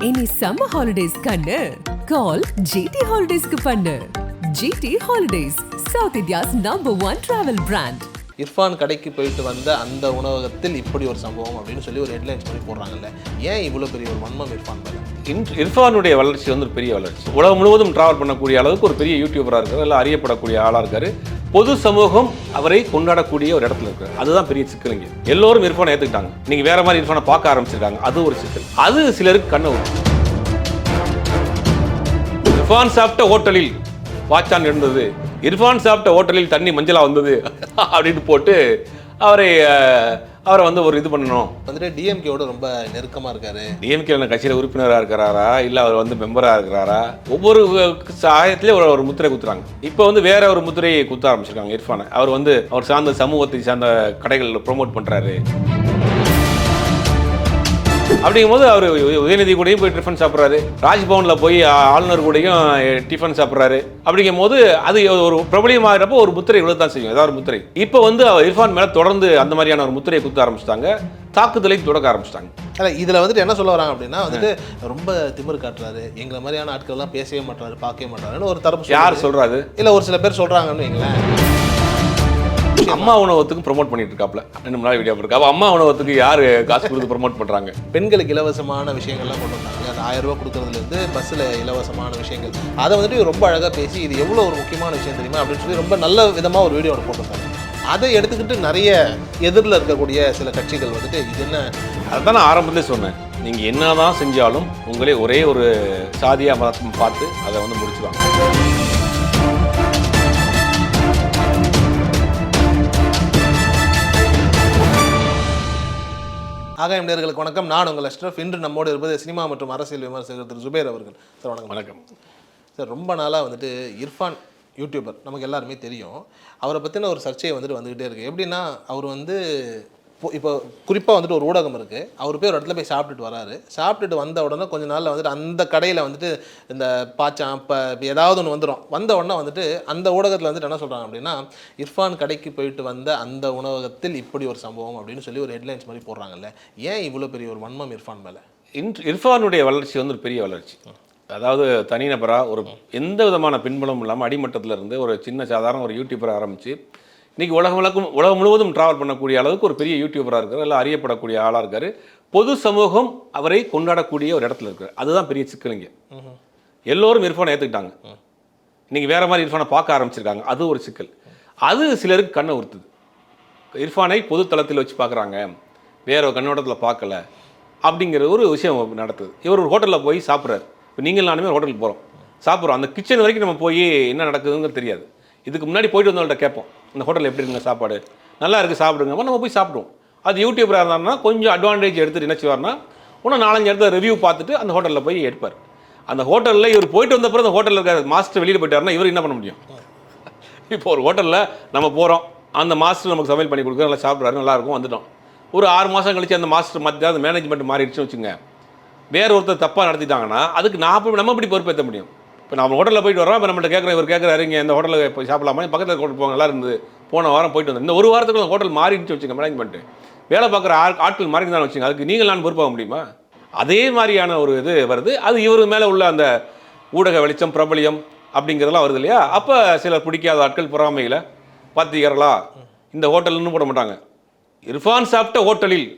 இனி summer holidays கண்ணு கால் GT ஹாலிடேஸ்க்கு பண்ணு. GT holidays, south India's #1 travel brand. Irfan கடைக்கு போயிட்டு வந்த அந்த உணவகத்தில் இப்படி ஒரு சம்பவம் அப்படின்னு சொல்லி ஒரு ஹெட்லைன்ஸ் பண்ணி போடுறாங்கல்ல, ஏன் இவ்வளோ பெரிய ஒரு வன்மம் இர்ஃபான் மேலே? இர்ஃபானுடைய வளர்ச்சி வந்து ஒரு பெரிய வளர்ச்சி. உலகம் முழுவதும் டிராவல் பண்ணக்கூடிய அளவுக்கு ஒரு பெரிய யூடியூபராக இருக்காரு, எல்லாம் அறியப்படக்கூடிய ஆளாக இருக்காரு. பொது சமூகம் அவரை கொண்டாடக்கூடிய ஒரு இடத்துல இருக்காரு. அதுதான் பெரிய சிக்கல். இங்கே எல்லோரும் இர்ஃபானை ஏற்றுக்கிட்டாங்க, நீங்கள் வேற மாதிரி இர்ஃபானை பார்க்க ஆரம்பிச்சிருக்காங்க. அது ஒரு சிக்கல். அது சிலருக்கு கண்ணை விடும். இர்ஃபான் சாப்பிட்ட ஹோட்டலில் வாச்சான் இருந்தது, இர்ஃபான் சாப்பிட்ட ஹோட்டலில் தண்ணி மஞ்சளா வந்தது அப்படின்னு போட்டு அவரை வந்து ஒரு இது பண்ணணும். வந்துட்டு டிஎம்கேவோட ரொம்ப நெருக்கமாக இருக்காரு. டிஎம்கே கட்சியில் உறுப்பினராக இருக்கிறாரா, இல்லை அவர் வந்து மெம்பராக இருக்கிறாரா, ஒவ்வொரு சாயத்துலேயும் ஒரு முத்திரை குத்துறாங்க. இப்போ வந்து வேற ஒரு முத்திரையை குத்த ஆரம்பிச்சிருக்காங்க இர்ஃபானை. அவர் வந்து அவர் சார்ந்த சமூகத்தை சார்ந்த கடைகளில் ப்ரொமோட் பண்ணுறாரு. அப்படிங்கும்போது அவர் உதயநிதி கூடயும் போய் டிஃபன் சாப்பிட்றாரு, ராஜ்பவனில் போய் ஆளுநர் கூடயும் டிஃபன் சாப்பிட்றாரு. அப்படிங்கும் போது அது ஒரு பிரபலியமாகிறப்போ ஒரு முத்திரை இவ்வளோ தான் செய்யும், ஏதாவது ஒரு முத்திரை. இப்போ வந்து இர்ஃபான் மேலே தொடர்ந்து அந்த மாதிரியான ஒரு முத்திரையை குத்த ஆரம்பிச்சிட்டாங்க, தாக்குதலை தொடக்க ஆரம்பிச்சிட்டாங்க. இல்லை, இதில் வந்துட்டு என்ன சொல்ல வராங்க அப்படின்னா வந்துட்டு ரொம்ப திமிரு காட்டுறாரு, எங்களை மாதிரியான ஆட்கள்லாம் பேசவே மாட்டாரு, பார்க்கவே மாட்டாருன்னு ஒரு தரப்பு. யார் சொல்கிறாரு? இல்லை, ஒரு சில பேர் சொல்கிறாங்கன்னு வைங்களேன். அம்மா உணவகத்துக்கு ப்ரொமோட் பண்ணிட்டு இருக்காப்ல, 2 நாள் வீடியோ இருக்கு. அப்போ அம்மா உணவகத்துக்கு யார் காசு கொடுத்து ப்ரொமோட் பண்ணுறாங்க? பெண்களுக்கு இலவசமான விஷயங்கள்லாம் கொண்டு வந்தாங்க. அந்த 1000 ரூபா கொடுக்குறதுலேருந்து பஸ்ஸில் இலவசமான விஷயங்கள், அதை வந்துட்டு ரொம்ப அழகாக பேசி இது எவ்வளோ ஒரு முக்கியமான விஷயம் தெரியுமா அப்படின்னு சொல்லி ரொம்ப நல்ல விதமாக ஒரு வீடியோ போட்டிருந்தாங்க. அதை எடுத்துக்கிட்டு நிறைய எதிரில் இருக்கக்கூடிய சில கட்சிகள் வந்துட்டு இது என்ன, அதுதான் நான் ஆரம்பத்திலே சொன்னேன், நீங்கள் என்ன தான் செஞ்சாலும் உங்களே ஒரே ஒரு சாதியாக மதத்தை பார்த்து அதை வந்து முடிச்சுவாங்க. ஆகாயம் நேயர்களுக்கு வணக்கம். நான் உங்கள் அஷ்ரஃப். இன்று நம்மோடு இருப்பது சினிமா மற்றும் அரசியல் விமர்சகர் திரு ஜுபேர் அவர்கள். சார் வணக்கம். வணக்கம் சார். ரொம்ப நாளாக வந்துட்டு இர்ஃபான் யூடியூபர் நமக்கு எல்லாருமே தெரியும். அவரை பற்றின ஒரு சர்ச்சையை வந்துக்கிட்டே இருக்குது. எப்படின்னா, அவர் வந்து இப்போ குறிப்பாக வந்துட்டு ஒரு ஊடகம் இருக்குது, அவர் போய் ஒரு இடத்துல போய் சாப்பிட்டுட்டு வராரு. சாப்பிட்டுட்டு வந்த உடனே கொஞ்ச நாளில் வந்துட்டு அந்த கடையில் வந்துட்டு இந்த பாச்சான் இப்போ ஏதாவது ஒன்று வந்த உடனே வந்துட்டு அந்த ஊடகத்தில் வந்துட்டு என்ன சொல்கிறாங்க அப்படின்னா, இர்ஃபான் கடைக்கு போயிட்டு வந்த அந்த உணவகத்தில் இப்படி ஒரு சம்பவம் அப்படின்னு சொல்லி ஒரு ஹெட்லைன்ஸ் மாதிரி போடுறாங்கல்ல, ஏன் இவ்வளோ பெரிய ஒரு வன்மம் இர்ஃபான் மேலே? இர்ஃபானுடைய வளர்ச்சி வந்து ஒரு பெரிய வளர்ச்சி. அதாவது தனிநபராக ஒரு எந்த விதமான பின்புலம் இல்லாமல் அடிமட்டத்தில் இருந்து ஒரு சின்ன சாதாரண ஒரு யூடியூபரை ஆரம்பித்து இன்றைக்கி உலகம் முழுவதும் ட்ராவல் பண்ணக்கூடிய அளவுக்கு ஒரு பெரிய யூடியூபராக இருக்கார், எல்லாம் அறியப்படக்கூடிய ஆளாக இருக்கார். பொது சமூகம் அவரை கொண்டாடக்கூடிய ஒரு இடத்துல இருக்கார். அதுதான் பெரிய சிக்கல். இங்கே எல்லோரும் இர்ஃபானை ஏற்றுக்கிட்டாங்க, இன்றைக்கி வேறு மாதிரி இர்ஃபானை பார்க்க ஆரம்பிச்சிருக்காங்க. அது ஒரு சிக்கல். அது சிலருக்கு கண்ணை உறுத்துது. இர்ஃபானை பொது தளத்தில் வச்சு பார்க்குறாங்க, வேற ஒரு கண்ணோட்டத்தில் பார்க்கல அப்படிங்கிற ஒரு விஷயம் நடத்துது. இவர் ஒரு ஹோட்டலில் போய் சாப்பிட்றாரு. இப்போ நீங்கள் நானுமே ஹோட்டலுக்கு போகிறோம், சாப்பிட்றோம். அந்த கிச்சன் வரைக்கும் நம்ம போய் என்ன நடக்குதுங்கிறது தெரியாது. இதுக்கு முன்னாடி போயிட்டு வந்தவங்கள்ட்ட கேட்போம், இந்த ஹோட்டலில் எப்படி இருக்குங்க சாப்பாடு, நல்லா இருக்குது சாப்பிடுங்க, நம்ம போய் சாப்பிடுவோம். அது யூடியூபராக இருந்தாருன்னா கொஞ்சம் அட்வான்டேஜ் எடுத்துகிட்டு என்ன செய்வார்னா, இன்னும் 4-5 இடத்துல ரிவ்யூ பார்த்துட்டு அந்த ஹோட்டலில் போய் எடுப்பார். அந்த ஹோட்டலில் இவர் போயிட்டு வந்த பிறகு அந்த ஹோட்டலில் இருக்கிற மாஸ்டர் வெளியில் போயிட்டாருன்னா இவர் என்ன பண்ண முடியும்? இப்போ ஒரு ஹோட்டலில் நம்ம போகிறோம், அந்த மாஸ்டர் நமக்கு சமையல் பண்ணி கொடுக்குற, நல்லா சாப்பிட்றாரு, நல்லாயிருக்கும், வந்துட்டோம். ஒரு 6 மாதம் கழிச்சு அந்த மாஸ்டர் மாற்றி அந்த மேனேஜ்மெண்ட் மாறிடுச்சுன்னு வச்சுங்க, வேற ஒருத்தர் தப்பாக நடத்திட்டாங்கன்னா அதுக்கு நம்ம எப்படி பொறுப்பேற்ற முடியும்? இப்போ நம்ம ஹோட்டலில் போயிட்டு வரோம், இப்போ நம்மள்ட்ட கேட்குறேன், இவர் கேட்குறாரு, இங்கே இந்த ஹோட்டலில் போய் சாப்பிடலாமா, பக்கத்தில் ஹோட்டல் போங்க, நல்லா இருந்தது, போன வாரம் போயிட்டு வந்தேன். இந்த ஒரு வாரத்துக்கு அந்த ஹோட்டல் மாறிடுச்சு வச்சுங்க, மேனேஜ்மெண்ட்டு வேலை பார்க்குற ஆட்கள் மாறி தான் வச்சுங்க, அதுக்கு நீங்கள் நான் பொறுப்பாக முடியுமா? அதே மாதிரியான ஒரு இது வருது. அது இவர் மேலே உள்ள அந்த ஊடக வெளிச்சம், பிரபலியம் அப்படிங்கிறதெல்லாம் வருது இல்லையா? அப்போ சிலர் பிடிக்காத ஆட்கள் பொறாமையில் பார்த்தீங்களா, இந்த ஹோட்டல் இன்னும் போட மாட்டாங்க, இர்ஃபான் சாப்பிட்ட ஹோட்டலில்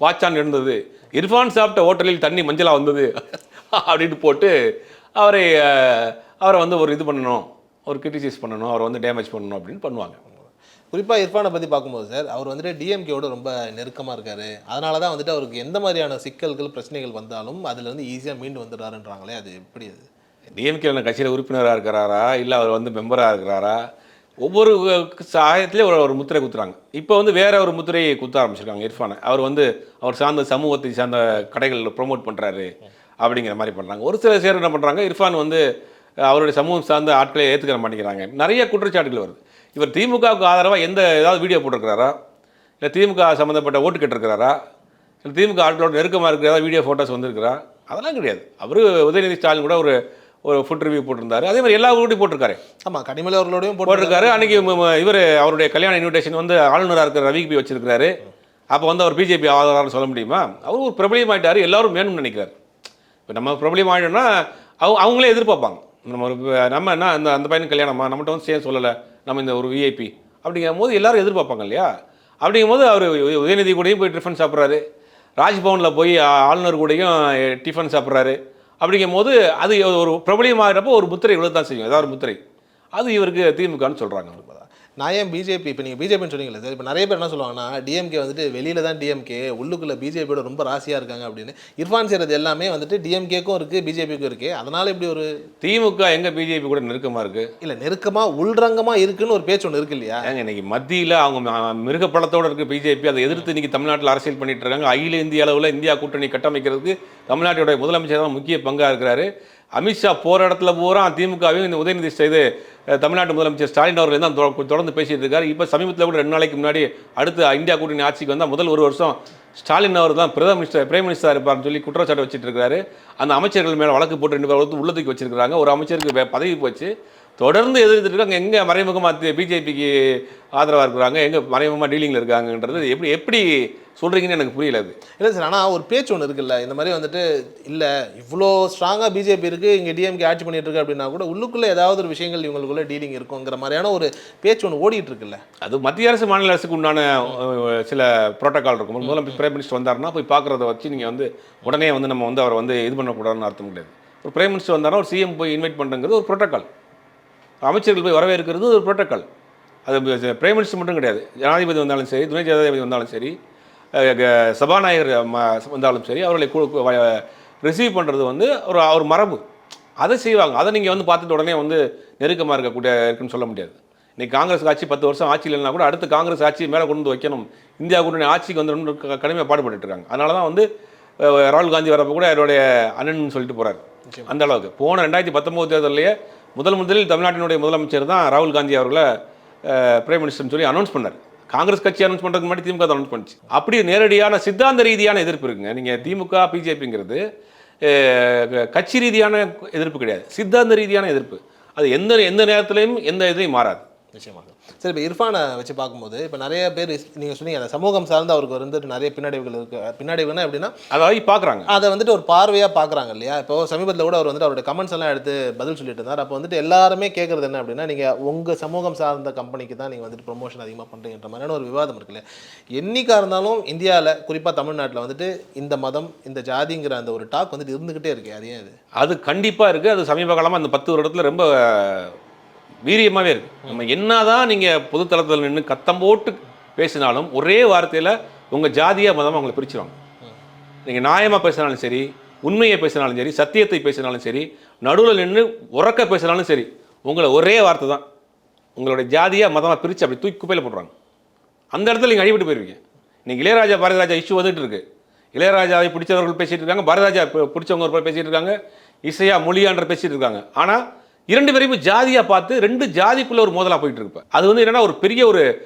பாச்சான் இருந்தது, இர்ஃபான் சாப்பிட்ட ஹோட்டலில் தண்ணி மஞ்சளா வந்தது அப்படின்னு போட்டு அவரை வந்து ஒரு இது பண்ணணும், ஒரு கிரிட்டிசைஸ் பண்ணணும், அவரை வந்து டேமேஜ் பண்ணணும் அப்படின்னு பண்ணுவாங்க. குறிப்பாக இர்ஃபானை பற்றி பார்க்கும்போது சார், அவர் வந்துட்டு டிஎம்கேவோட ரொம்ப நெருக்கமாக இருக்கார். அதனால தான் வந்துட்டு அவருக்கு எந்த மாதிரியான சிக்கல்கள் பிரச்சனைகள் வந்தாலும் அதில் வந்து ஈஸியாக மீண்டு வந்துடுறாருன்றாங்களே, அது எப்படி? அது டிஎம்கே கட்சியில் உறுப்பினராக இருக்கிறாரா, இல்லை அவர் வந்து மெம்பராக இருக்கிறாரா, ஒவ்வொரு சாயத்துலேயும் ஒரு முத்திரை குத்துறாங்க. இப்போ வந்து வேற ஒரு முத்திரையை குத்த ஆரம்பிச்சிருக்காங்க இர்ஃபானை. அவர் வந்து அவர் சார்ந்த சமூகத்தை சார்ந்த கடைகளில் ப்ரொமோட் பண்ணுறாரு அப்படிங்கிற மாதிரி பண்ணுறாங்க. ஒரு சில பேர் என்ன பண்ணுறாங்க, இர்ஃபான் வந்து அவருடைய சமூகம் சார்ந்த ஆட்களை ஏற்றுக்கிற மாட்டேங்கிறாங்க. நிறைய குற்றச்சாட்டுகள் வருது. இவர் திமுகவுக்கு ஆதரவாக ஏதாவது வீடியோ போட்டிருக்கிறாரா, இல்லை திமுக சம்மந்தப்பட்ட ஓட்டு கேட்டிருக்கிறாரா, இல்லை திமுக ஆட்களோட நெருக்கமாக இருக்கிற ஏதாவது வீடியோ ஃபோட்டோஸ் வந்திருக்கிறா, அதெல்லாம் கிடையாது. அவர் உதயநிதி ஸ்டாலின் கூட ஒரு ஃபுட் ரிவ்யூ போட்டிருந்தாரு. அதே மாதிரி எல்லா ஊரோடையும் போட்டிருக்காரு. ஆமாம், கனிமொழி அவர்களோடையும் போட்டிருக்காரு. அன்றைக்கி இவர் அவருடைய கல்யாண இன்விடேஷன் வந்து ஆளுநராக இருக்கிற ரவிக்கு போய் வச்சிருக்காரு. அப்போ வந்து அவர் பிஜேபி ஆதரவாளர்னு சொல்ல முடியுமா? அவர் ஒரு பிரபலியமாயிட்டார், எல்லாரும் வேணும்னு நினைக்கிறார். இப்போ நம்ம ப்ராப்ளம் ஆகிடும்னா அவங்களே எதிர்பார்ப்பாங்க. நம்ம என்ன அந்த பையனுக்கு கல்யாணமா நம்மகிட்ட வந்து சேம் சொல்லலை, நம்ம இந்த ஒரு விஐபி அப்படிங்கும் போது எல்லாரும் எதிர்பார்ப்பாங்க இல்லையா? அப்படிங்கும் போது அவர் உதயநிதி கூடயும் போய் டிஃபன் சாப்பிட்றாரு, ராஜ்பவனில் போய் ஆளுநர் கூடயும் டிஃபன் சாப்பிட்றாரு. அப்படிங்கும் போது அது ஒரு பிரபலியமாகிறப்போ ஒரு முத்திரை இவ்வளோ தான் செய்யும், ஏதாவது ஒரு முத்திரை. அது இவருக்கு திமுகன்னு சொல்கிறாங்க. நான் ஏன் பிஜேபி, இப்போ நீங்கள் பிஜேபின்னு சொன்னீங்களே சார், இப்போ நிறைய பேர் என்ன சொல்லுவாங்கன்னா டிஎம்கே வந்துட்டு வெளியில் தான் டிஎம்கே, உள்ளுக்குள்ளே பிஜேபியோட ரொம்ப ராசியாக இருக்காங்க அப்படின்னு. இர்ஃபான் செய்கிறது எல்லாமே வந்துட்டு டிஎம்கேக்கும் இருக்குது, பிஜேபிக்கும் இருக்குது. அதனால் இப்படி ஒரு திமுக எங்கே பிஜேபி கூட நெருக்கமாக இருக்குது? இல்லை, நெருக்கமாக உள்ரங்கமாக இருக்குன்னு ஒரு பேச்சு ஒன்று இருக்கு இல்லையா? ஏங்க இன்னைக்கு மத்தியில் அவங்க மிருகப்படத்தோடு இருக்குது பிஜேபி. அதை எதிர்த்து இன்றைக்கி தமிழ்நாட்டில் அரசியல் பண்ணிட்டு இருக்காங்க. அகில இந்திய அளவில் இந்தியா கூட்டணி கட்டமைக்கிறதுக்கு தமிழ்நாட்டுடைய முதலமைச்சர் தான் முக்கிய பங்காக இருக்கிறாரு. அமித்ஷா போகிற இடத்துல பூரா திமுகவையும் இந்த உதயநிதி செய்து தமிழ்நாட்டு முதலமைச்சர் ஸ்டாலின் அவர்கள் தான் தொடர்ந்து பேசிட்டு இருக்காரு. இப்போ சமீபத்தில் கூட 2 நாளைக்கு முன்னாடி அடுத்து இந்தியா கூட்டணி ஆட்சிக்கு வந்தால் முதல் 1 வருஷம் ஸ்டாலின் அவர் தான் பிரைம் மினிஸ்டர் இருப்பார்னு சொல்லி குற்றச்சாட்டு வச்சுட்டு இருக்காரு. அந்த அமைச்சர்கள் மேலே வழக்கு போட்டு 2 பேர் உள்ளதுக்கு வச்சிருக்காங்க. ஒரு அமைச்சருக்கு பதவி போச்சு, தொடர்ந்து எதிர்த்துட்டு இருக்காங்க. எங்கே மறைமுகமாக பிஜேபிக்கு ஆதரவாக இருக்கிறாங்க, எங்கே மறைமுகமாக டீலிங்கில் இருக்காங்கன்றது எப்படி சொல்கிறீங்கன்னு எனக்கு புரியல. அது இல்லை சார், ஆனால் ஒரு பேச்சு ஒன்று இருக்குல்ல, இந்த மாதிரி வந்துட்டு இல்லை இவ்வளோ ஸ்ட்ராங்காக பிஜேபி இருக்குது, இங்கே டிஎம்கே ஆட்சி பண்ணிட்டு இருக்கு அப்படின்னா கூட உள்ளுக்குள்ளே ஏதாவது ஒரு விஷயங்கள் இவங்களுக்குள்ள டீலிங் இருக்குங்கிற மாதிரியான ஒரு பேச்சு ஒன்று ஓடிட்டு இருக்குல்ல. அது மத்திய அரசு மாநில அரசுக்கு உண்டான சில ப்ரோட்டோக்கால் இருக்கும். முதலமைச்சர் பிரைம் மினிஸ்டர் வந்தாருன்னா போய் பார்க்குறத வச்சு நீங்கள் வந்து உடனே வந்து நம்ம வந்து அவரை வந்து இது பண்ணக்கூடாதுன்னு அர்த்தம் கிடையாது. ஒரு பிரைம் மினிஸ்டர் வந்தாருன்னா ஒரு சிஎம் போய் இன்வைட் பண்ணுறது ஒரு ப்ரோட்டோக்கால், அமைச்சர்கள் போய் வரவேற்கிறது ஒரு ப்ரோட்டோக்கால். அது பிரைம் மினிஸ்டர் மட்டும் கிடையாது, ஜனாதிபதி வந்தாலும் சரி, துணை ஜனாதிபதி வந்தாலும் சரி, சபாநாயகர் வந்தாலும் சரி, அவர்களை ரிசீவ் பண்ணுறது வந்து ஒரு மரபு. அதை செய்வாங்க. அதை நீங்கள் வந்து பார்த்துட்டு உடனே வந்து நெருக்கமாக இருக்குன்னு சொல்ல முடியாது. இன்றைக்கி காங்கிரஸ் ஆட்சி 10 வருஷம் ஆட்சி இல்லைன்னா கூட அடுத்து காங்கிரஸ் ஆட்சி மேலே கொண்டு வந்து வைக்கணும், இந்தியா கூட்டணி ஆட்சிக்கு வந்து கடுமையாக பாடுபட்டு இருக்காங்க. அதனால தான் வந்து ராகுல் காந்தி வரப்போ கூட அவருடைய அண்ணன் சொல்லிட்டு போகிறார். அந்த அளவுக்கு போன 2019 தேர்தலிலேயே முதலில் தமிழ்நாட்டினுடைய முதலமைச்சர் தான் ராகுல் காந்தி அவர்களை பிரைம் மினிஸ்டர்னு சொல்லி அனௌன்ஸ் பண்ணார். காங்கிரஸ் கட்சி அனௌன்ஸ் பண்ணுறதுக்கு முன்னாடி திமுக அனௌன்ஸ் பண்ணிச்சு. அப்படி நேரடியான சித்தாந்த ரீதியான எதிர்ப்பு இருக்குங்க. நீங்கள் திமுக பிஜேபிங்கிறது கட்சி ரீதியான எதிர்ப்பு கிடையாது, சித்தாந்த ரீதியான எதிர்ப்பு. அது எந்த நேரத்திலையும் எந்த இதையும் மாறாது. நிச்சயமாக. சரி, இப்போ இர்ஃபானை வச்சு பார்க்கும்போது இப்போ நிறைய பேர் நீங்கள் சொன்னீங்க அந்த சமூகம் சார்ந்து அவருக்கு வந்துட்டு நிறைய பின்னடைவுகள் இருக்குது. பின்னடைவுனா எப்படின்னா அதாவது பார்க்குறாங்க, அதை வந்துட்டு ஒரு பார்வையாக பார்க்குறாங்க இல்லையா? இப்போ சமீபத்தில் கூட அவர் வந்துட்டு அவருடைய கமெண்ட்ஸ் எல்லாம் எடுத்து பதில் சொல்லிட்டு இருந்தார். அப்போ வந்துட்டு எல்லாருமே கேட்குறது என்ன அப்படின்னா, நீங்கள் உங்கள் சமூகம் சார்ந்த கம்பெனிக்கு தான் நீங்கள் வந்துட்டு ப்ரொமோஷன் அதிகமாக பண்ணுறீங்கன்ற மாதிரியான ஒரு விவாதம் இருக்குல்ல. என்னைக்காக இருந்தாலும் இந்தியாவில் குறிப்பாக தமிழ்நாட்டில் வந்துட்டு இந்த மதம் இந்த ஜாதிங்கிற அந்த ஒரு டாக் வந்துட்டு இருந்துக்கிட்டே இருக்கு. அது ஏன் அது கண்டிப்பாக இருக்குது. அது சமீப காலமாக அந்த 10 வருடத்தில் ரொம்ப வீரியமாகவே இருக்குது. நம்ம என்னதான் நீங்கள் பொதுத்தளத்தில் நின்று கத்தம் போட்டு பேசினாலும் ஒரே வார்த்தையில் உங்கள் ஜாதியாக மதமாக அவங்களை பிரிச்சுருவாங்க. நீங்கள் நியாயமாக பேசினாலும் சரி, உண்மையை பேசினாலும் சரி, சத்தியத்தை பேசினாலும் சரி, நடுவில் நின்று உறக்க பேசினாலும் சரி, உங்களை ஒரே வார்த்தை தான் உங்களுடைய ஜாதியாக மதமாக பிரித்து அப்படி தூக்கி குப்பையில் போடுறாங்க. அந்த இடத்துல நீங்கள் அடிபட்டு போயிருவீங்க. நீங்கள் இளையராஜா பாரதிராஜா இஷ்யூ வந்துட்டு இருக்கு. இளையராஜாவை பிடிச்சவர்கள் பேசிகிட்டு இருக்காங்க, பாரதிராஜா பிடிச்சவங்க ஒரு பேசிகிட்டு இருக்காங்க, இசையா மொழியான்ற பேசிகிட்டு இருக்காங்க. ஆனால் 2 பேரையும் ஜாதியாக பார்த்து 2 ஜாதிக்குள்ளே ஒரு மோதலாக போயிட்டு இருக்கு. அது வந்து என்னென்னா ஒரு பெரிய ஒரு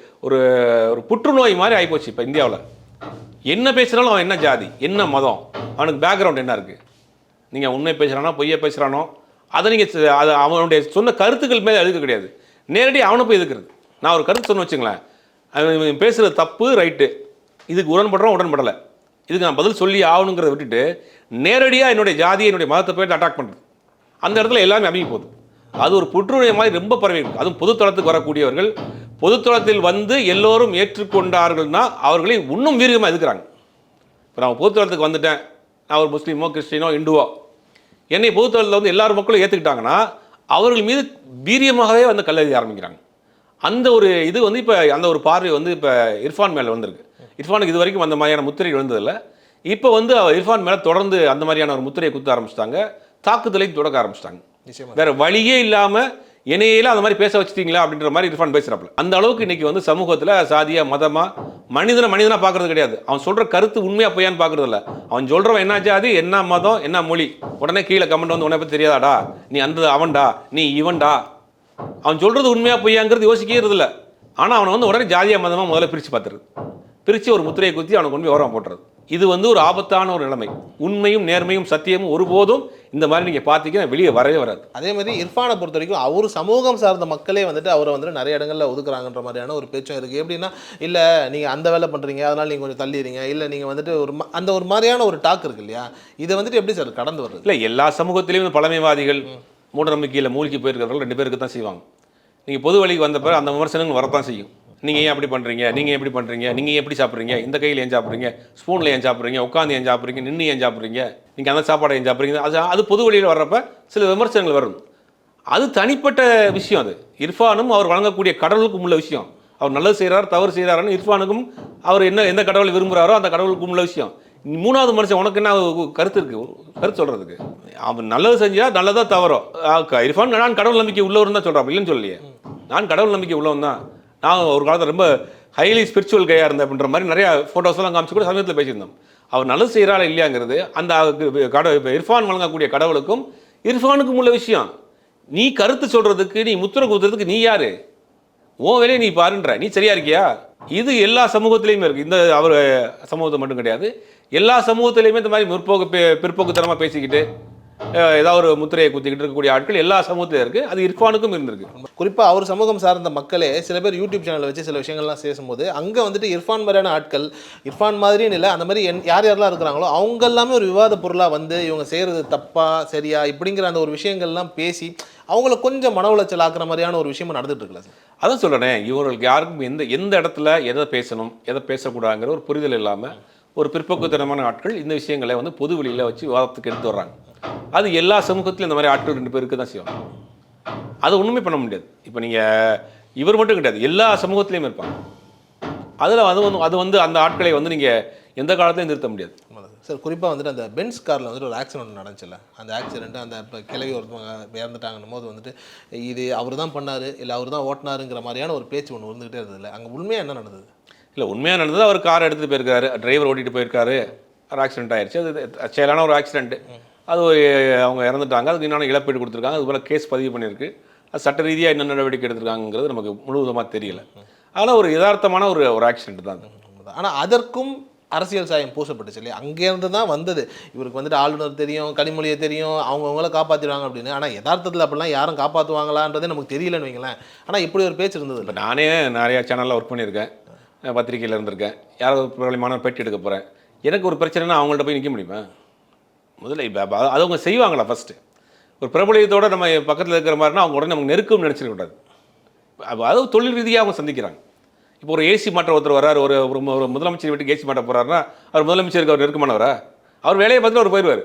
ஒரு புற்றுநோய் மாதிரி ஆகிப்போச்சு. இப்போ இந்தியாவில் என்ன பேசுகிறாலும் அவன் என்ன ஜாதி என்ன மதம், அவனுக்கு பேக்ரவுண்ட் என்ன இருக்குது, நீங்கள் உண்மை பேசுகிறானோ பொய்யை பேசுகிறானோ அதை நீங்கள் அது அவனுடைய சொன்ன கருத்துக்கள் மேலே எதுக்க கிடையாது, நேரடியாக அவனை போய் எதுக்குறது. நான் ஒரு கருத்து சொன்ன வச்சுங்களேன், அவன் பேசுகிறது தப்பு ரைட்டு, இதுக்கு உடன்படலை, இதுக்கு நான் பதில் சொல்லி ஆகணுங்கிறத விட்டுட்டு நேரடியாக என்னுடைய ஜாதியை என்னுடைய மதத்தை போய்ட்டு அட்டாக் பண்ணுறது. அந்த இடத்துல எல்லாமே அமைய போகுது. அது ஒரு புற்றுநோய் மாதிரி ரொம்ப பரவி இருக்கு. அதுவும் பொதுத்தளத்துக்கு வரக்கூடியவர்கள் பொதுத்தளத்தில் வந்து எல்லோரும் ஏற்றுக்கொண்டார்கள்னா அவர்களை இன்னும் வீரியமாக எதுக்குறாங்க. இப்போ நான் பொதுத்தளத்துக்கு வந்துட்டேன், நான் ஒரு முஸ்லீமோ கிறிஸ்டினோ இந்துவோ, என்னை பொதுத்தளத்தில் வந்து எல்லாரும் மக்களும் ஏற்றுக்கிட்டாங்கன்னா அவர்கள் மீது வீரியமாகவே வந்து கல்லெறி ஆரம்பிக்கிறாங்க. அந்த ஒரு இது வந்து இப்போ அந்த ஒரு பார்வை வந்து இப்போ இர்ஃபான் மேலே வந்திருக்கு. இர்ஃபானுக்கு இது வரைக்கும் அந்த மாதிரியான முத்திரை விழுந்ததில்லை. இப்போ வந்து இர்ஃபான் மேலே தொடர்ந்து அந்த மாதிரியான ஒரு முத்திரையை குத்த ஆரம்பிச்சிட்டாங்க, தாக்குதலை தொடக்க ஆரம்பிச்சிட்டாங்க. வேற வழியே இல்லாமல் என்னையில அந்த மாதிரி பேச வச்சுட்டீங்களா அப்படின்ற மாதிரி இர்ஃபான் பேசுகிறாப்புல. அந்த அளவுக்கு இன்னைக்கு வந்து சமூகத்தில் சாதியா மதமா மனிதனா பார்க்கறது கிடையாது. அவன் சொல்ற கருத்து உண்மையா பொய்யான்னு பார்க்கறது இல்லை. அவன் சொல்றவன் என்ன ஜாதி என்ன மதம் என்ன மொழி, உடனே கீழே கமெண்ட் வந்து உன்னை பற்றி தெரியாதாடா, நீ அந்த அவன்டா நீ இவன்டா, அவன் சொல்றது உண்மையா பொய்யாங்கிறது யோசிக்கிறது இல்லை. ஆனால் அவனை வந்து உடனே ஜாதியா மதமாக முதல்ல பிரித்து பார்த்துருது, பிரித்து ஒரு முத்திரையை குத்தி அவனை கொண்டு போய் ஓரமாக போட்டுறது. இது வந்து ஒரு ஆபத்தான ஒரு நிலைமை. உண்மையும் நேர்மையும் சத்தியமும் ஒருபோதும் இந்த மாதிரி நீங்கள் பார்த்தீங்கன்னா வெளியே வரவே வராது. அதே மாதிரி இர்ஃபானை பொறுத்த வரைக்கும் அவர் சமூகம் சார்ந்த மக்களே வந்துட்டு அவரை வந்துட்டு நிறைய இடங்களில் ஒதுக்குறாங்கன்ற மாதிரியான ஒரு பேச்சும் இருக்குது. எப்படின்னா இல்லை நீங்கள் அந்த வேலை பண்ணுறீங்க அதனால் நீங்கள் கொஞ்சம் தள்ளிடுறீங்க, இல்லை நீங்கள் வந்துட்டு அந்த ஒரு மாதிரியான ஒரு டாக் இருக்கு இல்லையா, இதை வந்துட்டு எப்படி சார் கடந்து வருது? இல்லை, எல்லா சமூகத்திலையும் பழமைவாதிகள் மூட நம்பிக்கையில் மூழ்கி போயிருக்கிறவர்கள் 2 பேருக்கு தான் செய்வாங்க. நீங்கள் பொது வழிக்கு வந்த பிறகு அந்த விமர்சனங்கள் வரத்தான் செய்யும். நீங்கள் ஏன் அப்படி பண்ணுறீங்க, நீங்கள் எப்படி பண்ணுறீங்க, நீங்கள் எப்படி சாப்பிட்றீங்க, இந்த கையில் ஏன் சாப்பிட்றீங்க, ஸ்பூனில் ஏன் சாப்பிட்றீங்க, உட்காந்து ஏன் சாப்பிட்றீங்க, நின்று ஏன் சாப்பிட்றீங்க, நீங்கள் அந்த சாப்பாடை ஏன் சாப்பிட்றீங்க, அது பொது வழியில் வர்றப்ப சில விமர்சனங்கள் வரும். அது தனிப்பட்ட விஷயம். அது இர்ஃபானும் அவர் வழங்கக்கூடிய கடவுளுக்கும் உள்ள விஷயம். அவர் நல்லது செய்கிறார் தவறு செய்கிறாருன்னு இர்ஃபானுக்கும் அவர் எந்த கடவுளை விரும்புகிறாரோ அந்த கடவுளுக்கும் உள்ள விஷயம். 3வது மனுஷன் உனக்கு என்ன கருத்து இருக்குது, கருத்து சொல்கிறதுக்கு? அவன் நல்லது செஞ்சால் நல்லதா தவறோ? இர்ஃபான் நான் கடவுள் நம்பிக்கை உள்ளவரும் தான் சொல்கிறான், இல்லைன்னு சொல்லலையே. நான் கடவுள் நம்பிக்கை உள்ளவன் தான். நான் ஒரு காலத்தில் ரொம்ப ஹைலி ஸ்பிரிச்சுவல் கையாக இருந்தேன் அப்படின்ற மாதிரி நிறையா ஃபோட்டோஸ்லாம் காமிச்சு கூட சமயத்தில் பேசியிருந்தோம். அவர் நல்லது செய்கிறாரா இல்லையாங்கிறது அந்த இப்போ இர்ஃபான் வழங்கக்கூடிய கடவுளுக்கும் இர்ஃபானுக்கும் உள்ள விஷயம். நீ கருத்து சொல்கிறதுக்கு, நீ முத்திரை குத்துறதுக்கு நீ யார்? உன் வேலையை நீ பாருன்ற, நீ சரியா இருக்கியா? இது எல்லா சமூகத்திலையுமே இருக்குது. இந்த அவர் சமூகத்தை மட்டும் கிடையாது, எல்லா சமூகத்திலையுமே இந்த மாதிரி பிற்போக்குத்தனமாக பேசிக்கிட்டு ஏதாவது ஒரு முத்திரையை குத்திக்கிட்டு இருக்கக்கூடிய ஆட்கள் எல்லா சமூகத்திலும் இருக்குது. அது இர்ஃபானுக்கும் இருந்திருக்கு. குறிப்பாக அவர் சமூகம் சார்ந்த மக்களே சில பேர் யூடியூப் சேனலை வச்சு சில விஷயங்கள்லாம் பேசும்போது அங்கே வந்துட்டு இர்ஃபான் மாதிரியான ஆட்கள், இர்ஃபான் மாதிரின்னு இல்லை, அந்த மாதிரி யார் யாரெல்லாம் இருக்கிறாங்களோ அவங்க எல்லாமே ஒரு விவாத பொருளாக வந்து இவங்க செய்கிறது தப்பா சரியா இப்படிங்கிற அந்த ஒரு விஷயங்கள்லாம் பேசி அவங்கள கொஞ்சம் மன உளைச்சல் ஆக்குற மாதிரியான ஒரு விஷயமும் நடந்துட்டு இருக்குல்ல சார்? அதான் சொல்கிறேன், இவர்களுக்கு யாருக்கும் எந்த இடத்துல எதை பேசணும் எதை பேசக்கூடாதுங்கிற ஒரு புரிதல் இல்லாமல் ஒரு பிற்போக்குத்தனமான ஆட்கள் இந்த விஷயங்களை வந்து பொது வெளியில் வச்சு விவாதத்துக்கு எடுத்து வர்றாங்க. அது எல்லா சமூகத்திலும் இந்த மாதிரி ஆட்கள் 2 பேருக்கு தான் செய்வாங்க. அதை ஒன்றுமே பண்ண முடியாது. இப்போ நீங்கள் இவர் மட்டும் கிடையாது, எல்லா சமூகத்திலையும் இருப்பாங்க. அதில் அது வந்து அந்த ஆட்களை வந்து நீங்கள் எந்த காலத்துலையும் நிறுத்த முடியாது சார். குறிப்பாக வந்துட்டு அந்த பென்ஸ் காரில் வந்துட்டு ஒரு ஆக்சிடென்ட் நடந்துச்சுல்ல, அந்த ஆக்சிடென்ட்டு அந்த இப்போ கிளவி ஒருத்தவங்க இறந்துட்டாங்கன்னும் போது வந்துட்டு இது அவர் தான் பண்ணார் இல்லை அவர் தான் ஓட்டினாருங்கிற மாதிரியான ஒரு பேச்சு ஒன்று வந்துகிட்டே இருந்ததில்ல, அங்கே உண்மையாக என்ன நடந்தது? இல்லை, உண்மையாக நடந்தது, அவர் கார் எடுத்துகிட்டு போயிருக்காரு, டிரைவர் ஓட்டிகிட்டு போயிருக்காரு, ஒரு ஆக்சிடென்ட் ஆயிடுச்சு. அது செயலான ஒரு ஆக்சிடென்ட்டு. அது அவங்க இறந்துட்டாங்க, அதுக்கு இன்னொன்று இழப்பீடு கொடுத்துருக்காங்க, அது போல் கேஸ் பதிவு பண்ணியிருக்கு. அது சட்ட ரீதியாக என்ன நடவடிக்கை எடுத்திருக்காங்கிறது நமக்கு முழுவதுமாக தெரியல. அதனால் ஒரு யதார்த்தமான ஒரு ஆக்சிடென்ட் தான். ஆனால் அதற்கும் அரசியல் சாயம் பூசப்பட்டுச்சு இல்லையா? அங்கேருந்து தான் வந்தது. இவருக்கு வந்துட்டு ஆளுநர் தெரியும், கனிமொழியை தெரியும், அவங்கவுங்கள காப்பாற்றிடுவாங்க அப்படின்னு. ஆனால் யதார்த்தத்தில் அப்படிலாம் யாரும் காப்பாற்றுவாங்களான்றதே நமக்கு தெரியலன்னு வைங்களேன். ஆனால் இப்படி ஒரு பேச்சு இருந்தது. இப்போ நானே நிறையா சேனலில் ஒர்க் பண்ணியிருக்கேன், பத்திரிகையில் இருந்திருக்கேன், யாராவது பிரபலமான பேட்டி எடுக்க போகிறேன், எனக்கு ஒரு பிரச்சனைனா அவங்கள்ட்ட போய் நிற்க முடியுமா? முதல்ல இப்போ அது அவங்க செய்வாங்களா? ஃபஸ்ட்டு ஒரு பிரபலியத்தோடு நம்ம பக்கத்தில் இருக்கிற மாதிரினா அவங்க உடனே நமக்கு நெருக்கம்னு நினச்சிடக்கூடாது. அது தொழில் ரீதியாக அவங்க சந்திக்கிறாங்க. இப்போ ஒரு ஏசி மாற்ற ஒருத்தர் வர்றார், ஒரு முதலமைச்சர் வீட்டுக்கு ஏசி மாட்ட போகிறாருன்னா அவர் முதலமைச்சருக்கு அவர் நெருக்கமானவரா? அவர் வேலையை பார்த்துட்டு அவர் போயிடுவார்.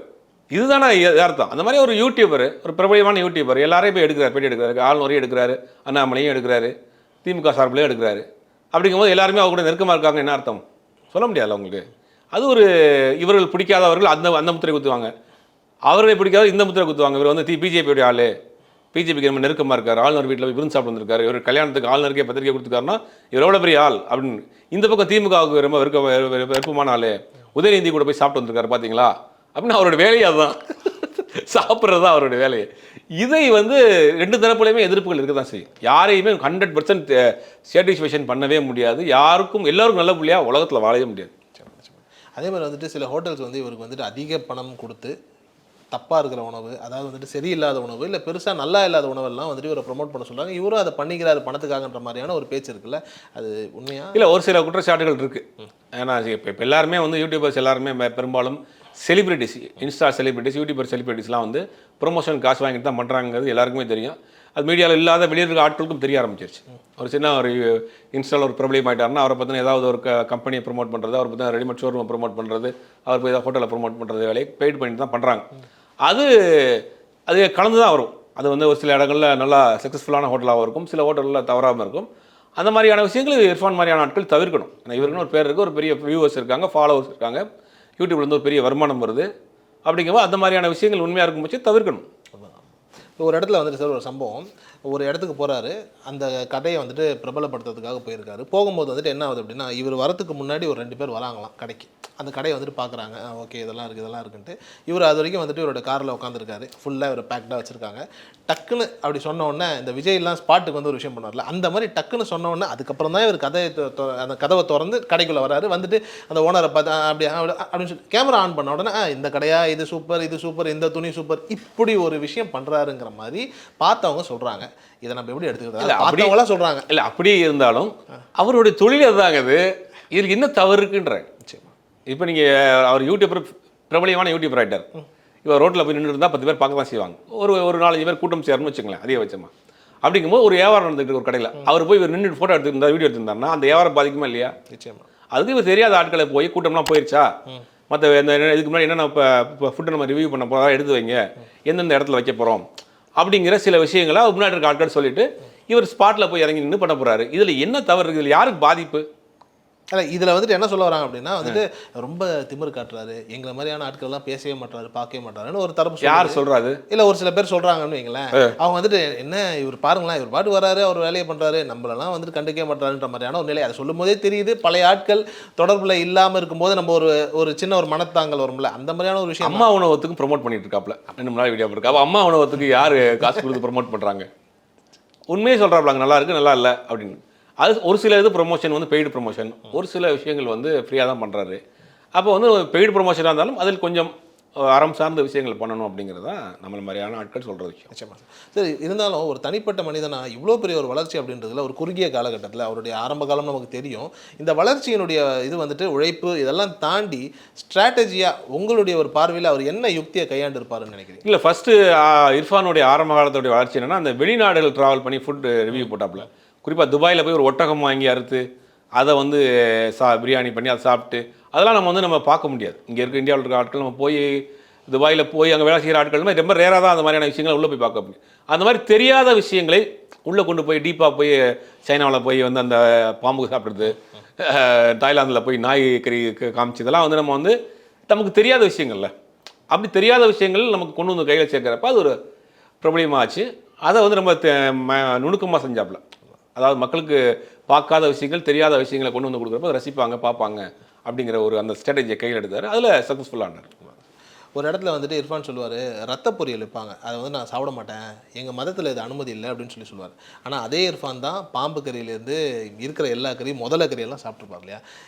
இதுதானே அர்த்தம். அந்த மாதிரி ஒரு யூடியூபர், ஒரு பிரபலியமான யூடியூபர் எல்லாரையும் போய் எடுக்கிறார், பேட்டி எடுக்கிறாரு, ஆளுநரையும் எடுக்கிறாரு, அண்ணாமலையும் எடுக்கிறாரு, திமுக சார்பிலையும் எடுக்கிறாரு. அப்படிங்கும்போது எல்லாருமே அவங்க கூட நெருக்கமாக இருக்காங்க, என்ன அர்த்தம்? சொல்ல முடியாதுல்ல உங்களுக்கு. அது ஒரு இவர்கள் பிடிக்காதவர்கள் அந்த முத்திரை குத்துவாங்க, அவர்களை பிடிக்காத இந்த முத்திரை குத்துவாங்க. இவர் வந்து பிஜேபியோடைய ஆள், பிஜேபிக்கு நம்ம நெருக்கமாக இருக்கார், ஆளுநர் வீட்டில் போய் விருந்து சாப்பிட்டு வந்திருக்காரு, இவர் கல்யாணத்துக்கு ஆளுநருக்கே பத்திரிக்கை கொடுத்துருக்காருன்னா இவர் எவ்வளோ பெரிய ஆள் அப்படின்னு. இந்த பக்கம் திமுகவுக்கு ரொம்ப விருப்பமான ஆள், உதயநிதி கூட போய் சாப்பிட்டு வந்திருக்காரு பார்த்தீங்களா அப்படின்னு அவரோட வேலையை அதுதான் சாப்பிட்றது தான் அவருடைய வேலையை. இதை வந்து 2 தரப்புலையுமே எதிர்ப்புகள் இருக்க தான் செய்யும். யாரையுமே 100% சாட்டிஸ்ஃபேக்ஷன் பண்ணவே முடியாது. எல்லாருக்கும் நல்ல புள்ளியாக உலகத்தில் வாழவே முடியாது. அதே மாதிரி வந்துட்டு சில ஹோட்டல்ஸ் வந்து இவருக்கு வந்துட்டு அதிக பணம் கொடுத்து தப்பாக இருக்கிற உணவு, அதாவது வந்துட்டு சரியில்லாத உணவு, இல்லை பெருசாக நல்லா இல்லாத உணவெல்லாம் வந்துட்டு இவரை ப்ரொமோட் பண்ண சொல்கிறாங்க. இவரும் அதை பண்ணிக்கிறாரு பணத்துக்காகன்ற மாதிரியான ஒரு பேச்சு இருக்குல்ல, அது உண்மையாக? இல்லை, ஒரு சில குற்றச்சாட்டுகள் இருக்குது. ஏன்னா இப்போ எல்லாருமே வந்து யூடியூபர்ஸ் எல்லாருமே பெரும்பாலும் செலிபிரிட்டிஸ், இன்ஸ்டா செலிபிரிட்டிஸ், யூடியூபர் செலிபிரிட்டிஸ்லாம் வந்து ப்ரொமோஷன் காசு வாங்கிட்டு தான் பண்ணுறாங்கிறது எல்லாருக்குமே தெரியும். அது மீடியாவில் இல்லாத வெளியே இருக்க ஆட்களுக்கும் தெரிய ஆரம்பிச்சிருச்சு. ஒரு சின்ன ஒரு இன்ஸ்டாவில் ஒரு பிரபலியம் ஆகிட்டாருன்னா அவரை பற்றின ஏதாவது ஒரு கம்பெனியை ப்ரொமோட் பண்ணுறது, அவரை பற்றின ரெடிமேட் ஷோரூமை ப்ரொமோட் பண்ணுறது, அவர் போய் ஏதாவது ஹோட்டலில் ப்ரொமோட் பண்ணுறது வேலையை பெய்ட் பண்ணிட்டு தான் பண்ணுறாங்க. அது கலந்து தான் வரும். அது வந்து ஒரு சில இடங்களில் நல்லா சக்ஸஸ்ஃபுல்லான ஹோட்டலாகவும் இருக்கும், சில ஹோட்டலில் தவறாமல் இருக்கும். அந்த மாதிரியான விஷயங்கள் இர்ஃபான் மாதிரியான ஆட்கள் தவிர்க்கணும். ஏன்னா இவருக்குன்னு ஒரு பேர் இருக்குது, ஒரு பெரிய வியூவர்ஸ் இருக்காங்க, ஃபாலோவர்ஸ் இருக்காங்க, யூடியூப்லேருந்து ஒரு பெரிய வருமானம் வருது. அப்படிங்கும்போது அந்த மாதிரியான விஷயங்கள் உண்மையாக இருக்கும் பட்சம் தவிர்க்கணும். ஒரு இடத்துல வந்துட்டு சார் ஒரு சம்பவம், ஒரு இடத்துக்கு போகிறாரு, அந்த கடையை வந்துட்டு பிரபலப்படுத்துறதுக்காக போயிருக்காரு. போகும்போது வந்துட்டு என்ன ஆகுது அப்படின்னா, இவர் வரத்துக்கு முன்னாடி ஒரு 2 பேர் வராங்களாம் கடைக்கு. அந்த கடையை வந்துட்டு பார்க்குறாங்க, ஓகே இதெல்லாம் இருக்குது இதெல்லாம் இருக்குன்ட்டு. இவர் அது வரைக்கும் வந்துட்டு இவரோட காரில் உட்காந்துருக்காரு, ஃபுல்லாக இவர் பேக்டாக வச்சுருக்காங்க. டக்குன்னு அப்படி சொன்ன உடனே இந்த விஜய்லாம் ஸ்பாட்டுக்கு வந்து ஒரு விஷயம் பண்ணார்ல, அந்த மாதிரி டக்குன்னு சொன்ன உடனே அதுக்கப்புறம் தான் இவர் அந்த கதவை திறந்து கடைக்குள்ளே வராரு. வந்துட்டு அந்த ஓனரை பார்த்து அப்படி அப்படின்னு சொல்லி கேமரா ஆன் பண்ண உடனே இந்த கடையா, இது சூப்பர், இந்த துணி சூப்பர், இப்படி ஒரு விஷயம் பண்ணுறாருங்கிற மாதிரி பார்த்தவங்க சொல்கிறாங்க. இதை நம்ம எப்படி எடுத்துக்கிறது? அப்படிங்களாம் சொல்கிறாங்க. இல்லை அப்படியே இருந்தாலும் அவருடைய தொழில் அதுதாங்க. இது இதில் என்ன தவறு இருக்குன்றேன். இப்போ நீங்கள் அவர் யூடியூபர், பிரபலியமான யூடியூபர் ஆகிட்டார். இப்போ ரோட்டில் போய் நின்று இருந்தால் 10 பேர் பார்க்க தான் செய்வாங்க. ஒரு 4-5 பேர் கூட்டம் சேரணும்னு வச்சுங்களேன், அதே வச்சமா. அப்படிங்கும்போது ஒரு வியாபாரம் நடந்துட்டு ஒரு கடையில் அவர் போய் நின்று ஃபோட்டோ எடுத்துருந்தா, வீடியோ எடுத்திருந்தாருன்னா அந்த வியாபாரம் பாதிக்குமா இல்லையா? நிச்சயமா. அதுக்கு இப்போ தெரியாத ஆட்களை போய் கூட்டம்லாம் போயிடுச்சா, மற்ற இதுக்கு முன்னாடி என்னென்ன இப்போ ஃபுட்டை நம்ம ரிவ்யூ பண்ண போகிறோம், எடுத்து வைங்க, எந்தெந்த இடத்துல வைக்க போகிறோம் அப்படிங்கிற சில விஷயங்களை முன்னாடி இருக்க ஆட்கள் சொல்லிட்டு இவர் ஸ்பாட்டில் போய் இறங்கி நின்று பண்ண போகிறாரு. இதில் என்ன தவறு இருக்குது? இதில் யாருக்கு பாதிப்பு? இல்லை, இதில் வந்துட்டு என்ன சொல்ல வராங்க அப்படின்னா வந்துட்டு ரொம்ப திமிரு காட்டுறாரு, எங்களை மாதிரியான ஆட்கள்லாம் பேசவே மாட்டாரு, பார்க்கவே மாட்டாருன்னு ஒரு தரப்பு. யார் சொல்கிறாரு? இல்லை, ஒரு சில பேர் சொல்கிறாங்கன்னு வைங்களேன். அவங்க வந்துட்டு என்ன இவர் பாருங்களேன், இவர் பாட்டு வராரு, அவர் வேலையை பண்ணுறாரு, நம்மளெல்லாம் வந்துட்டு கண்டுக்கவே மாட்டாருன்ற மாதிரியான ஒரு நிலை. அதை சொல்லும் போதே தெரியுது, பழைய ஆட்கள் தொடர்பில் இல்லாமல் இருக்கும்போது நம்ம ஒரு சின்ன ஒரு மனத்தாங்கல் வரும்ல, அந்த மாதிரியான ஒரு விஷயம். அம்மா உணவகத்துக்கு ப்ரொமோட் பண்ணிட்டு இருக்காப்ல 2 நாள் வீடியோ இருக்கா. அப்போ அம்மா உணவகத்துக்கு யார் காசு கொடுத்து ப்ரொமோட் பண்ணுறாங்க? உண்மையே சொல்கிறாப்லாங்க, நல்லா இருக்குது நல்லா இல்லை அப்படின்னு. அது ஒரு சில இது ப்ரொமோஷன் வந்து பெய்டு ப்ரொமோஷன், ஒரு சில விஷயங்கள் வந்து ஃப்ரீயாக தான் பண்ணுறாரு. அப்போ வந்து பெய்டு ப்ரொமோஷனாக இருந்தாலும் அதில் கொஞ்சம் அறம் சார்ந்த விஷயங்கள் பண்ணணும் அப்படிங்கிறது தான் நம்மள மாதிரியான ஆட்கள் சொல்கிற விஷயம். நிச்சயமாக. சரி, இருந்தாலும் ஒரு தனிப்பட்ட மனிதனாக இவ்வளோ பெரிய ஒரு வளர்ச்சி அப்படின்றதுல ஒரு குறுகிய காலகட்டத்தில் அவருடைய ஆரம்ப காலம் நமக்கு தெரியும். இந்த வளர்ச்சியினுடைய இது வந்துட்டு உழைப்பு இதெல்லாம் தாண்டி ஸ்ட்ராட்டஜியாக உங்களுடைய ஒரு பார்வையில் அவர் என்ன யுக்தியை கையாண்டு இருப்பாருன்னு நினைக்கிறீங்க? இல்லை, ஃபஸ்ட்டு இர்ஃபானுடைய ஆரம்ப காலத்துடைய வளர்ச்சி என்னென்னா, அந்த வெளிநாடுகள் ட்ராவல் பண்ணி ஃபுட் ரிவ்யூ போட்டாப்புல. குறிப்பாக துபாயில் போய் ஒரு ஒட்டகம் வாங்கி அறுத்து அதை வந்து பிரியாணி பண்ணி அதை சாப்பிட்டு அதெல்லாம் நம்ம பார்க்க முடியாது. இங்கே இருக்க இந்தியாவில் இருக்க ஆட்கள் நம்ம போய் துபாயில் போய் அங்கே வேலை செய்கிற ஆட்கள் ரொம்ப ரேராக தான் அந்த மாதிரியான விஷயங்களை உள்ளே போய் பார்க்க முடியும். அந்த மாதிரி தெரியாத விஷயங்களை உள்ளே கொண்டு போய் டீப்பாக போய் சைனாவில் போய் வந்து அந்த பாம்பு சாப்பிட்றது, தாய்லாந்தில் போய் நாய் கறி காமிச்சு, இதெல்லாம் வந்து நம்ம வந்து நமக்கு தெரியாத விஷயங்கள்ல, அப்படி தெரியாத விஷயங்கள் நமக்கு கொண்டு வந்து கையில் சேர்க்குறப்ப அது ஒரு பிரபலியமாகச்சு. அதை வந்து ரொம்ப நுணுக்கமாக செஞ்சாப்புல. அதாவது மக்களுக்கு பார்க்காத விஷயங்கள், தெரியாத விஷயங்களை கொண்டு வந்து கொடுக்குறப்ப ரசிப்பாங்க, பார்ப்பாங்க அப்படிங்கிற ஒரு அந்த ஸ்ட்ராட்டஜியை கையில் எடுத்தார். அதில் சக்ஸஸ்ஃபுல்லானார். ஒரு இடத்துல வந்துட்டு இர்ஃபான் சொல்லுவார், ரத்த பொரியல் வைப்பாங்க, அதை வந்து நான் சாப்பிட மாட்டேன், எங்கள் மதத்தில் இது அனுமதி இல்லை அப்படின்னு சொல்லுவார். ஆனால் அதே இர்ஃபான் தான் பாம்பு கறியிலேருந்து இருக்கிற எல்லா கறியும் முதல கறியெல்லாம் சாப்பிட்ருப்பார் இல்லையா?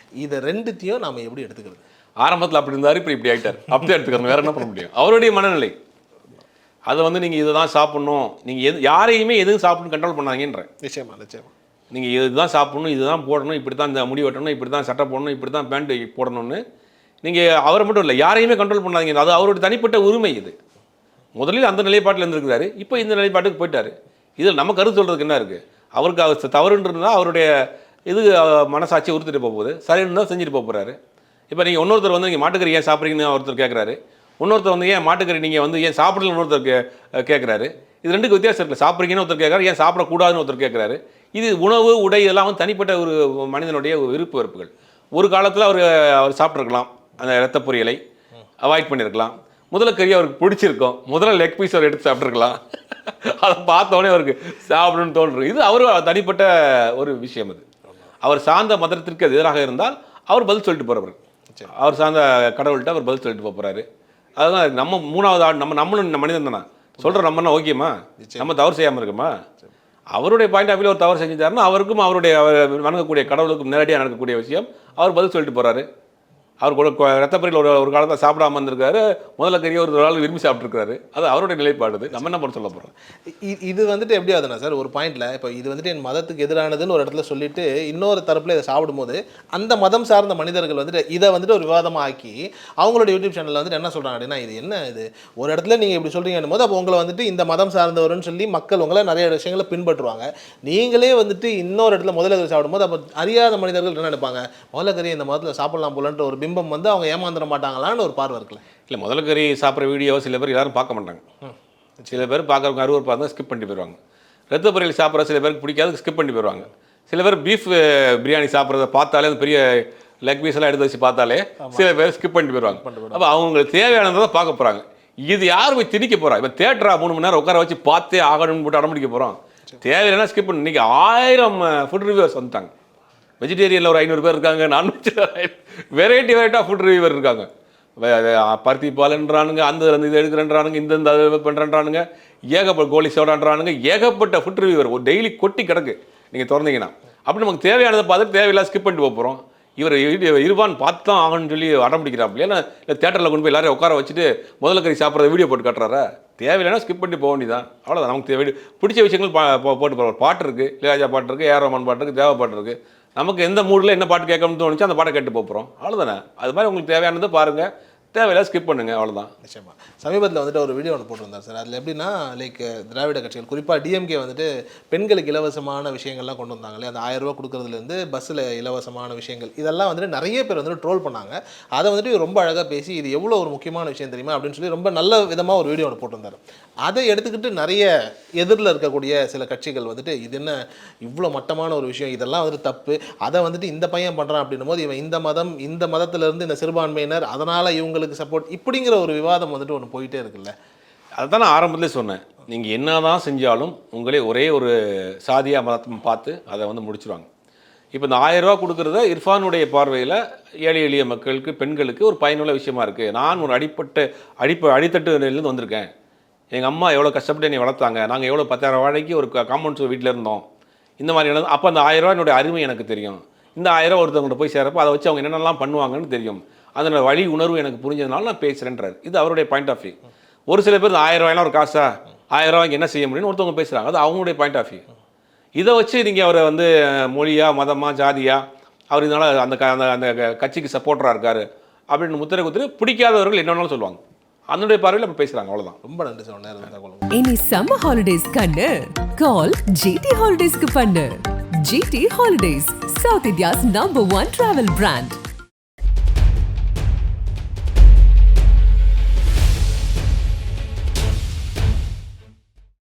இதை ரெண்டுத்தையும் நாம் எப்படி எடுத்துக்கிறது? ஆரம்பத்தில் அப்படி இருந்தார், இப்படி ஆகிட்டார். அப்படியே எடுத்துக்கணும், வேறு என்ன பண்ண முடியும்? அவருடைய மனநிலை அதை வந்து நீங்கள் இதை தான் சாப்பிட்ணும், நீங்கள் யாரையுமே எதுவும் சாப்பிட்ணும் கண்ட்ரோல் பண்ணாதீங்கன்றேன். நிச்சயமா. நீங்கள் இதுதான் சாப்பிட்ணும், இதுதான் போடணும், இப்படி தான் இந்த முடி வெட்டணும், இப்படி தான் சட்டை போடணும், இப்படி தான் பேண்ட் போடணும்னு நீங்கள் அவரை மட்டும் இல்லை யாரையுமே கண்ட்ரோல் பண்ணாதீங்க. அது அவருடைய தனிப்பட்ட உரிமை. இது முதலில் அந்த நிலைப்பாட்டில் இருந்திருக்கிறாரு, இப்போ இந்த நிலைப்பாட்டுக்கு போயிட்டார். இதில் நம்ம கருத்து சொல்கிறதுக்கு என்ன இருக்குது? அவருக்கு அவர் தவறுன்றதுனா அவருடைய இது மனசாட்சியை உறுத்திட்டு போகுது, சரின்னு தான் செஞ்சுட்டு போகிறாரு. இப்போ நீங்கள் இன்னொருத்தர் வந்து நீங்கள் மாட்டுக்கறி ஏன் சாப்பிட்றீங்கன்னு ஒருத்தர் கேட்குறாரு, இன்னொருத்தர் வந்து ஏன் மாட்டுக்கறி நீங்கள் வந்து ஏன் சாப்பிடலன்னு இன்னொருத்தர் கேட்குறாரு. இது ரெண்டுக்கு வித்தியாசம் இருக்குது. சாப்பிட்றீங்கன்னு ஒருத்தர் கேட்குறாரு, ஏன் சாப்பிடக்கூடாதுன்னு ஒருத்தர் கேட்குறாரு. இது உணவு, உடை இதெல்லாம் வந்து தனிப்பட்ட ஒரு மனிதனுடைய விருப்பு வெறுப்புகள். ஒரு காலத்தில் அவர் சாப்பிட்ருக்கலாம், அந்த ரத்த பொரியலை அவாய்ட் பண்ணியிருக்கலாம். முதல்ல கறி அவருக்கு பிடிச்சிருக்கும், முதல்ல லெக் பீஸ் அவர் எடுத்து சாப்பிட்ருக்கலாம். அதை பார்த்தோன்னே அவருக்கு சாப்பிடணும்னு தோன்றும். இது அவர் தனிப்பட்ட ஒரு விஷயம். அது அவர் சார்ந்த மதத்திற்கு அது எதிராக இருந்தால் அவர் பதில் சொல்லிட்டு போகிறவர். அவர் சார்ந்த கடவுள்கிட்ட அவர் பதில் சொல்லிட்டு போகிறாரு. அதுதான் நம்ம மூணாவது ஆள். நம்மளும் மனிதன் தானே சொல்கிற நம்மனா ஓகேம்மா, நம்ம தவறு செய்யாமல் இருக்குமா? அவருடைய பாயிண்ட் ஆஃப் வியூ ஒரு தவறு செஞ்சுட்டாருன்னா அவருக்கும் அவருடைய வணங்கக்கூடிய கடவுளுக்கும் நேரடியாக நடக்கக்கூடிய விஷயம் அவர் பதில் சொல்லிட்டு போகிறாரு. அவர் கூட ரத்தப்பரியில் ஒரு காலத்தில் சாப்பிடாம இருந்திருக்காரு, முதல்ல கறியை ஒரு ஆள் விரும்பி சாப்பிட்ருக்காரு. அது அவருடைய நிலைப்பாடு. நம்ம என்ன பண்ண சொல்ல போகிறோம்? இது வந்துட்டு எப்படி ஆகுதுன்னா சார், ஒரு பாயிண்டில் இப்போ இது வந்துட்டு என் மதத்துக்கு எதிரானதுன்னு ஒரு இடத்துல சொல்லிட்டு இன்னொரு தரப்பில் இதை சாப்பிடும்போது அந்த மதம் சார்ந்த மனிதர்கள் வந்துட்டு இதை வந்துட்டு ஒரு விவாதமாக ஆக்கி அவங்களோட யூடியூப் சேனலில் வந்துட்டு என்ன சொல்கிறாங்க அப்படின்னா, இது என்ன இது ஒரு இடத்துல நீங்கள் இப்படி சொல்கிறீங்கன்னு போது அப்போ உங்களை வந்துட்டு இந்த மதம் சார்ந்தவர்னு சொல்லி மக்கள் உங்களை நிறைய விஷயங்களை பின்பற்றுவாங்க. நீங்களே வந்துட்டு இன்னொரு இடத்துல முதல்ல கறி சாப்பிடும்போது அப்போ அறியாத மனிதர்கள் என்ன நினைப்பாங்க, முதல்ல கறி இந்த மதத்தில் சாப்பிடலாம் போலன்ற ஒரு பிம்பம் வந்து அவங்க ஏமாந்துட மாட்டாங்களான்னு ஒரு பார்வை இருக்குல்ல. இல்லை, முதல்ல கறி சாப்பிட்ற வீடியோவை சில பேர் யாரும் பார்க்க மாட்டாங்க. சில பேர் பார்க்குறவங்க அறுவர் பார்த்தா ஸ்கிப் பண்ணிட்டு போயிடுவாங்க. ரத்த பொரியல் சாப்பிட்ற சில பேருக்கு பிடிக்காது, ஸ்கிப் பண்ணி போயிடுவாங்க. சில பேர் பீஃப் பிரியாணி சாப்பிட்றத பார்த்தாலே அந்த பெரிய லெக் பீஸ் எல்லாம் எடுத்து வச்சு பார்த்தாலே சில பேர் ஸ்கிப் பண்ணிட்டு போயிடுவாங்க. அப்போ அவங்களுக்கு தேவையானதை பார்க்க போகிறாங்க. இது யார் போய் திணிக்க போகிறா? இப்போ தேட்டரா 3 மணி நேரம் உட்கார வச்சு பார்த்தே ஆகணும்னு போட்டு அடம்பிடிக்க போகிறோம்? தேவையில்லைன்னா ஸ்கிப் பண்ணி. இன்றைக்கி 1000 ஃபுட் ரிவ்யூவர்ஸ் வந்துட்டாங்க. வெஜிடேரியனில் ஒரு 500 பேர் இருக்காங்க, நான்வெஜ் வெரைட்டி ஃபுட் ரிவ்யூவர் இருக்காங்க. பருத்தி பால்ன்றானுங்க, அந்த இது எடுக்கிறன்றானுங்க, இந்த இது பண்ணுறன்றானுங்க, ஏகப்பட்ட கோழி சோடான்றானுங்க, ஏகப்பட்ட ஃபுட் ரிவ்யூவர் ஒரு டெய்லி கொட்டி கிடக்கு நீங்கள் திறந்தீங்கன்னா. அப்படி நமக்கு தேவையானதை பார்த்துட்டு தேவையில்லாத ஸ்கிப் பண்ணிட்டு போகிறோம். இவர் இருவான் பார்த்து தான் ஆகணும்னு சொல்லி அடம்பிடிக்கிறாப்புல. ஏன்னா இல்லை தேட்டரில் கொண்டு போய் எல்லாரையும் உட்கார வச்சுட்டு முதல்ல கறி சாப்பிட்றத வீடியோ போட்டு காட்டுறாரா? தேவையில்லைன்னா ஸ்கிப் பண்ணிட்டு போக வேண்டியதான். அவ்வளோதான். நமக்கு பிடிச்ச விஷயங்கள் போட்டு போகிறோம். பாட்டு இருக்குது, இளையராஜா பாட்டு இருக்குது, ஏஆர் ரஹ்மான் பாட்டு இருக்குது, தேவா பாட்டு இருக்குது. நமக்கு எந்த மூடில் என்ன பாட்டு கேட்கணும்னு தோணுச்சோ அந்த பாட்டை கேட்டு போகிறோம். அவ்வளோதானே. அது மாதிரி உங்களுக்கு தேவையானதை பாருங்கள், தேவையில்லை ஸ்கிப் பண்ணுங்க, அவ்வளோதான். நிச்சயமா. சமீபத்தில் வந்துட்டு ஒரு வீடியோ ஒன்று போட்டிருந்தார் சார். அதில் எப்படின்னா லைக் திராவிட கட்சிகள் குறிப்பாக டிஎம்கே வந்துட்டு பெண்களுக்கு இலவசமான விஷயங்கள்லாம் கொண்டு வந்தாங்களே, அந்த 1000 ரூபா கொடுக்குறதுலேருந்து பஸ்ஸில் இலவசமான விஷயங்கள் இதெல்லாம் வந்துட்டு நிறைய பேர் வந்துட்டு ட்ரோல் பண்ணாங்க. அதை வந்துட்டு ரொம்ப அழகாக பேசி இது எவ்வளோ ஒரு முக்கியமான விஷயம் தெரியுமா அப்படின்னு சொல்லி ரொம்ப நல்ல விதமாக ஒரு வீடியோ ஒன்று போட்டிருந்தார். அதை எடுத்துக்கிட்டு நிறைய எதிரில் இருக்கக்கூடிய சில கட்சிகள் வந்துட்டு இது என்ன இவ்வளோ மட்டமான ஒரு விஷயம், இதெல்லாம் வந்துட்டு தப்பு, அதை வந்துட்டு இந்த பையன் பண்ணுறான் அப்படின்னும் போது இவன் இந்த மதத்திலேருந்து இந்த சிறுபான்மையினர் அதனால் இவங்களுக்கு சப்போர்ட் இப்படிங்கிற ஒரு விவாதம் வந்துட்டு ஒன்று போயிட்டே இருக்குல்ல. அதுதான் நான் ஆரம்பத்திலே சொன்னேன். நீங்கள் என்ன தான் செஞ்சாலும் உங்களே ஒரே ஒரு சாதியாக மதத்தை பார்த்து அதை வந்து முடிச்சுருவாங்க. இப்போ இந்த 1000 ரூபா கொடுக்குறத இர்ஃபானுடைய பார்வையில் ஏழை எளிய மக்களுக்கு, பெண்களுக்கு ஒரு பயனுள்ள விஷயமா இருக்குது. நான் ஒரு அடித்தட்டு நிலையிலேருந்து வந்திருக்கேன். எங்கள் அம்மா எவ்வளோ கஷ்டப்பட்டு என்னை வளர்த்தாங்க, நாங்கள் எவ்வளோ 10,000 வாடகைக்கு ஒரு காம்பவுண்ட் வீட்டில் இருந்தோம், இந்த மாதிரியான. அப்போ அந்த 1000 ரூபாயினுடைய அருமை எனக்கு தெரியும். இந்த 1000 ரூபா ஒருத்தவங்கள்ட்ட போய் சேரப்போ அதை வச்சு அவங்க என்னென்னலாம் பண்ணுவாங்கன்னு தெரியும். அதனோட வழி உணர்வு எனக்கு புரிஞ்சதுனால நான் பேசுகிறேன்றார். இது அவருடைய பாயிண்ட் ஆஃப் வியூ. ஒரு சில பேர் 1000 ரூபாயெல்லாம் ஒரு காசா, 1000 ரூபாய்க்கு என்ன செய்ய முடியும்னு ஒருத்தவங்க பேசுகிறாங்க. அது அவங்களுடைய பாயிண்ட் ஆஃப் வியூ. இதை வச்சு நீங்கள் அவரை வந்து மொழியா, மதமா, ஜாதியா, அவர் இதனால் அந்த கட்சிக்கு சப்போர்ட்டராக இருக்கார் அப்படின்னு முத்திரை குத்துட்டு பிடிக்காதவர்கள் என்னென்னாலும் சொல்லுவாங்க. அதனுடைய பார்வையில் அப்படி பேசுகிறாங்க. அவ்வளோதான். ரொம்ப நன்றி சார். நேரம் இனி சம்மர் ஹாலிடேஸ் கண்ணு கால் ஜிடி ஹாலிடேஸ்க்கு பண்ணு. GT holidays, south India's number 1 travel brand.